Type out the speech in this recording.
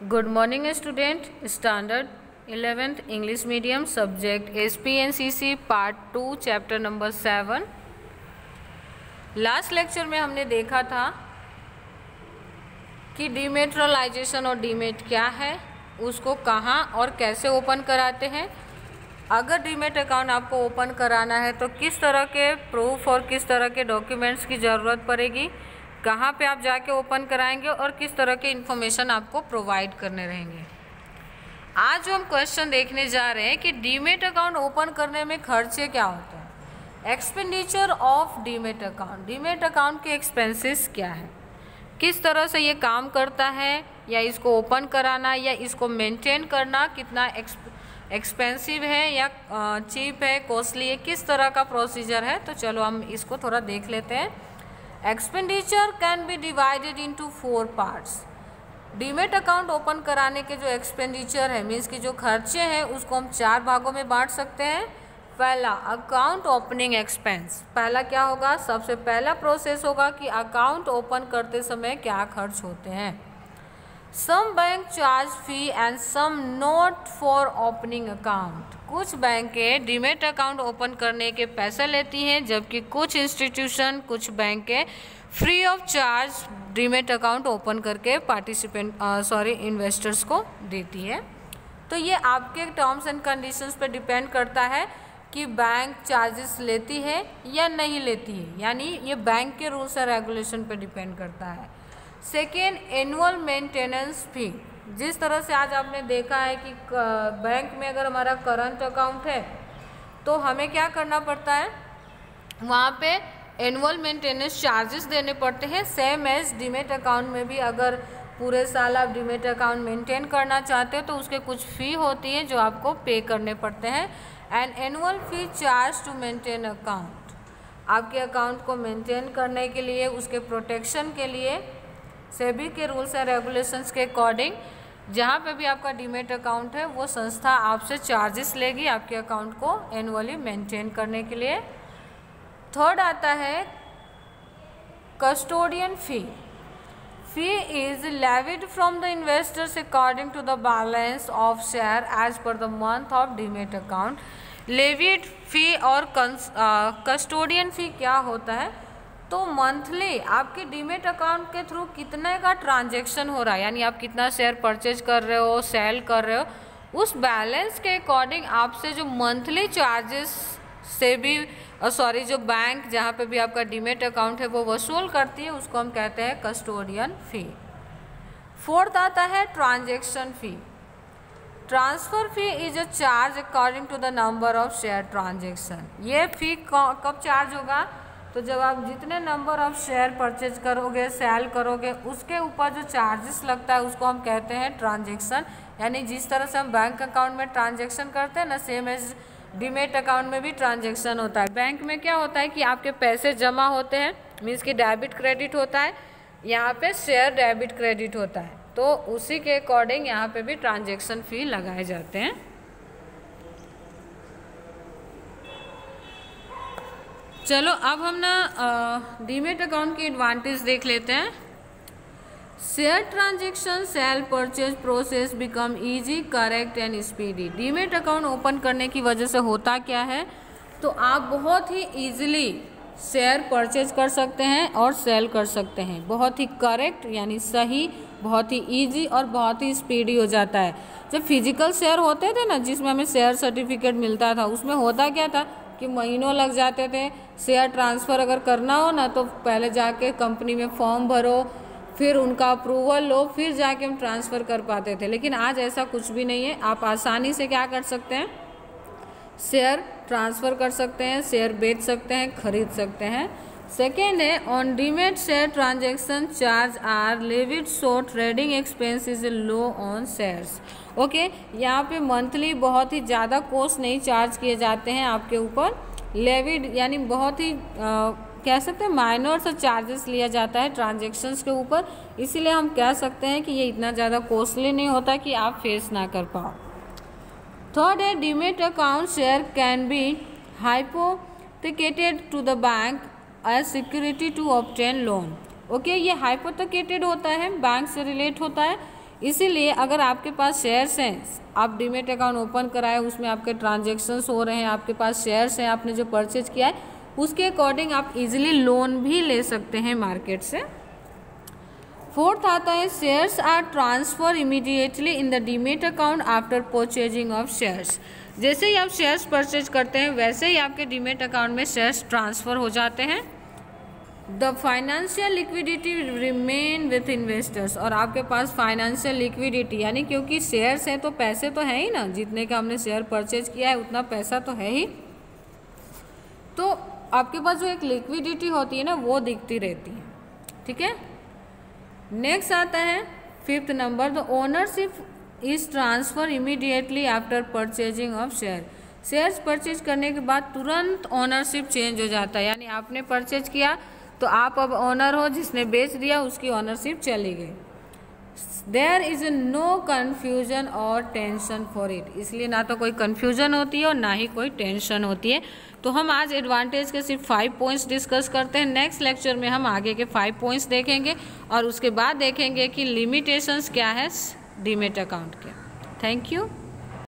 Good morning student. Standard 11th English medium subject SPNCC part 2 chapter number 7। Last lecture में हमने देखा था कि डीमेट्रलाइजेशन और डीमेट क्या है, उसको कहाँ और कैसे ओपन कराते हैं। अगर डीमेट अकाउंट आपको ओपन कराना है तो किस तरह के प्रूफ और किस तरह के डॉक्यूमेंट्स की ज़रूरत पड़ेगी, कहाँ पे आप जाके ओपन कराएंगे और किस तरह के इन्फॉर्मेशन आपको प्रोवाइड करने रहेंगे। आज जो हम क्वेश्चन देखने जा रहे हैं कि डीमेट अकाउंट ओपन करने में खर्चे क्या होते हैं। Expenditure of demat account, demat account के एक्सपेंसेस क्या है, किस तरह से ये काम करता है, या इसको ओपन कराना या इसको मेंटेन करना कितना एक्सपेंसिव है या चीप है, कॉस्टली है, किस तरह का प्रोसीजर है। तो चलो हम इसको थोड़ा देख लेते हैं। Expenditure can be divided into 4 parts. Demat account open कराने के जो एक्सपेंडिचर है, मीन्स कि जो खर्चे हैं, उसको हम 4 भागों में बांट सकते हैं। पहला अकाउंट ओपनिंग एक्सपेंस, पहला क्या होगा, सबसे पहला प्रोसेस होगा कि अकाउंट ओपन करते समय क्या खर्च होते हैं। Some bank charge fee and some not for opening account, कुछ बैंकें डीमेट अकाउंट ओपन करने के पैसे लेती हैं, जबकि कुछ इंस्टीट्यूशन, कुछ बैंकें free of charge demat account open करके इन्वेस्टर्स को देती है। तो ये आपके टर्म्स एंड कंडीशंस पे डिपेंड करता है कि बैंक चार्जेस लेती है या नहीं लेती है, यानी ये बैंक के रूल्स एंड रेगुलेशन पे डिपेंड करता है। सेकेंड, एनुअल मेंटेनेंस फी, जिस तरह से आज आपने देखा है कि बैंक में अगर हमारा करंट अकाउंट है तो हमें क्या करना पड़ता है, वहाँ पे एनुअल मेंटेनेंस चार्जेस देने पड़ते हैं। सेम एज डीमेट अकाउंट में भी अगर पूरे साल आप डीमेट अकाउंट मेंटेन करना चाहते हो तो उसके कुछ फ़ी होती है जो आपको पे करने पड़ते हैं। And annual fee charge to maintain account, आपके अकाउंट को मेंटेन करने के लिए, उसके प्रोटेक्शन के लिए सेबी के रूल्स एंड रेगुलेशंस के अकॉर्डिंग जहाँ पे भी आपका डीमेट अकाउंट है वो संस्था आपसे चार्जेस लेगी आपके अकाउंट को एनुअली मेंटेन करने के लिए। थर्ड आता है custodian fee. Fee is levied from the investors according to the balance of share as per the month of demat account. Levied fee और कस्टोडियन फी क्या होता है, तो मंथली आपके डीमेट अकाउंट के थ्रू कितने का ट्रांजैक्शन हो रहा है, यानी आप कितना शेयर परचेज कर रहे हो, सेल कर रहे हो, उस बैलेंस के अकॉर्डिंग आपसे जो मंथली चार्जेस से भी जो बैंक जहाँ पे भी आपका डीमेट अकाउंट है वो वसूल करती है, उसको हम कहते हैं कस्टोडियन फ़ी। फोर्थ आता है transaction fee. Transfer fee is a charge according to the number of share transaction. ये फ़ी कब चार्ज होगा, तो जब आप जितने नंबर ऑफ शेयर परचेज करोगे, सेल करोगे, उसके ऊपर जो चार्जेस लगता है उसको हम कहते हैं ट्रांजैक्शन। यानी जिस तरह से हम बैंक अकाउंट में ट्रांजैक्शन करते हैं ना, सेम एज डीमेट अकाउंट में भी ट्रांजैक्शन होता है। बैंक में क्या होता है कि आपके पैसे जमा होते हैं, मीन्स कि डेबिट क्रेडिट होता है, यहाँ पे शेयर डेबिट क्रेडिट होता है, तो उसी के अकॉर्डिंग यहाँ पे भी ट्रांजैक्शन फ़ी लगाए जाते हैं। चलो अब हम ना डीमेट अकाउंट की एडवांटेज देख लेते हैं। Share transaction cell purchase process become easy, correct and speedy. Demat account open करने की वजह से होता क्या है, तो आप बहुत ही ईजिली शेयर परचेज कर सकते हैं और सेल कर सकते हैं। बहुत ही करेक्ट यानी सही, बहुत ही ईजी और बहुत ही स्पीडी हो जाता है। जब फिजिकल शेयर होते थे ना, जिसमें हमें शेयर सर्टिफिकेट मिलता था, उसमें होता क्या था कि महीनों लग जाते थे। शेयर ट्रांसफ़र अगर करना हो ना तो पहले जाके कंपनी में फॉर्म भरो, फिर उनका अप्रूवल लो, फिर जाके हम ट्रांसफ़र कर पाते थे। लेकिन आज ऐसा कुछ भी नहीं है, आप आसानी से क्या कर सकते हैं, शेयर ट्रांसफ़र कर सकते हैं, शेयर बेच सकते हैं, खरीद सकते हैं। सेकेंड है on demat share transaction charge are levied, so trading expense is low on shares. Okay, यहाँ पे मंथली बहुत ही ज़्यादा कॉस्ट नहीं चार्ज किए जाते हैं आपके ऊपर। लेविड यानी बहुत ही कह सकते हैं माइनर सा चार्जेस लिया जाता है ट्रांजेक्शन्स के ऊपर, इसीलिए हम कह सकते हैं कि ये इतना ज़्यादा कॉस्टली नहीं होता कि आप फेस ना कर पाओ। थर्ड है demat account share can be hypothecated to the bank as security to obtain loan. Okay, ये हाइपोथेकेटेड होता है, बैंक से रिलेट होता है, इसीलिए अगर आपके पास शेयर्स हैं, आप डीमेट अकाउंट ओपन कराए, उसमें आपके ट्रांजेक्शन्स हो रहे हैं, आपके पास शेयर्स हैं, आपने जो परचेज किया है उसके अकॉर्डिंग आप इजीली लोन भी ले सकते हैं मार्केट से। फोर्थ आता है shares are transfer immediately in the demat account after purchasing of shares. जैसे ही आप शेयर्स परचेज करते हैं वैसे ही आपके डीमेट अकाउंट में शेयर्स ट्रांसफ़र हो जाते हैं। The financial liquidity remain with investors, और आपके पास फाइनेंशियल लिक्विडिटी यानी क्योंकि शेयर्स हैं तो पैसे तो है ही ना, जितने का हमने शेयर परचेज किया है उतना पैसा तो है ही, तो आपके पास जो एक लिक्विडिटी होती है ना वो दिखती रहती है। ठीक है, नेक्स्ट आता है fifth number, the ownership is transfer immediately after purchasing of share. Shares purchase करने के बाद तुरंत ओनरशिप चेंज हो जाता है, यानी आपने परचेज किया तो आप अब ओनर हो, जिसने बेच दिया उसकी ओनरशिप चली गई। देयर इज नो कन्फ्यूजन और टेंशन फॉर इट, इसलिए ना तो कोई कन्फ्यूजन होती है और ना ही कोई टेंशन होती है। तो हम आज एडवांटेज के सिर्फ 5 पॉइंट्स डिस्कस करते हैं। नेक्स्ट लेक्चर में हम आगे के 5 पॉइंट्स देखेंगे और उसके बाद देखेंगे कि लिमिटेशंस क्या है डीमेट अकाउंट के। Thank you.